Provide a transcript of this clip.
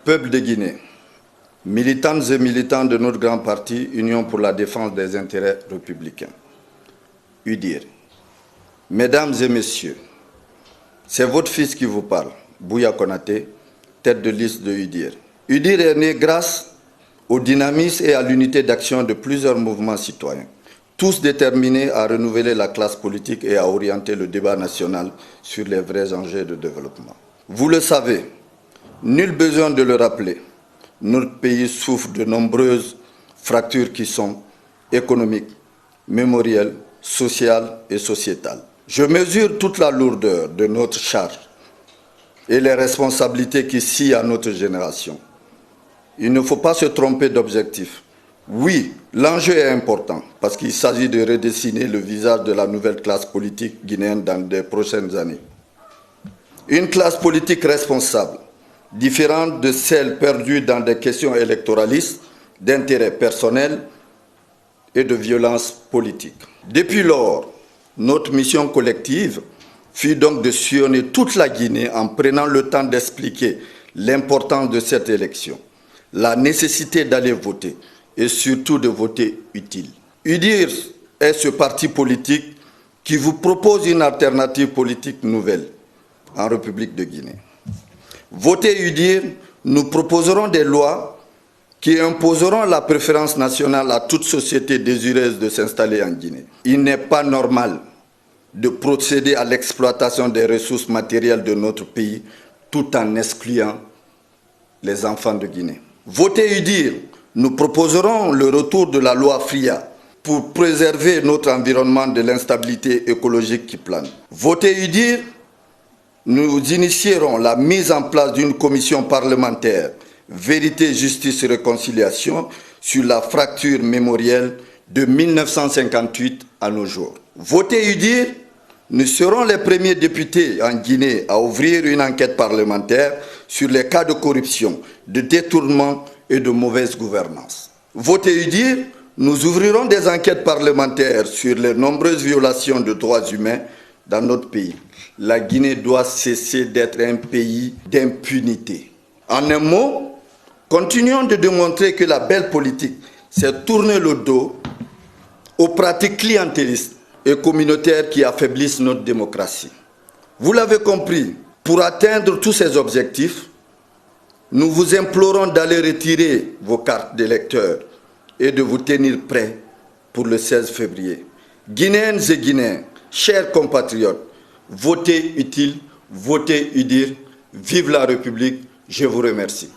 Peuple de Guinée, militantes et militants de notre grand parti, Union pour la défense des intérêts républicains, UDIR. Mesdames et messieurs, c'est votre fils qui vous parle, Bouya Konaté, tête de liste de UDIR. UDIR est né grâce au dynamisme et à l'unité d'action de plusieurs mouvements citoyens, tous déterminés à renouveler la classe politique et à orienter le débat national sur les vrais enjeux de développement. Vous le savez, nul besoin de le rappeler, notre pays souffre de nombreuses fractures qui sont économiques, mémorielles, sociales et sociétales. Je mesure toute la lourdeur de notre charge et les responsabilités qui sillent à notre génération. Il ne faut pas se tromper d'objectif. Oui, l'enjeu est important parce qu'il s'agit de redessiner le visage de la nouvelle classe politique guinéenne dans les prochaines années. Une classe politique responsable, différente de celle perdue dans des questions électoralistes, d'intérêts personnels et de violence politique. Depuis lors, notre mission collective fut donc de sillonner toute la Guinée en prenant le temps d'expliquer l'importance de cette élection, la nécessité d'aller voter et surtout de voter utile. UDIR est ce parti politique qui vous propose une alternative politique nouvelle en République de Guinée. Voter UDIR, nous proposerons des lois qui imposeront la préférence nationale à toute société désireuse de s'installer en Guinée. Il n'est pas normal de procéder à l'exploitation des ressources matérielles de notre pays tout en excluant les enfants de Guinée. Voter UDIR, nous proposerons le retour de la loi FRIA pour préserver notre environnement de l'instabilité écologique qui plane. Voter UDIR, nous initierons la mise en place d'une commission parlementaire Vérité, Justice et Réconciliation sur la fracture mémorielle de 1958 à nos jours. Voter UDIR, nous serons les premiers députés en Guinée à ouvrir une enquête parlementaire sur les cas de corruption, de détournement et de mauvaise gouvernance. Voter UDIR, nous ouvrirons des enquêtes parlementaires sur les nombreuses violations de droits humains dans notre pays. La Guinée doit cesser d'être un pays d'impunité. En un mot, continuons de démontrer que la belle politique, c'est tourner le dos aux pratiques clientélistes et communautaires qui affaiblissent notre démocratie. Vous l'avez compris, pour atteindre tous ces objectifs, nous vous implorons d'aller retirer vos cartes d'électeurs et de vous tenir prêts pour le 16 février. Guinéennes et Guinéens, chers compatriotes, votez utile, votez UDIR, vive la République, je vous remercie.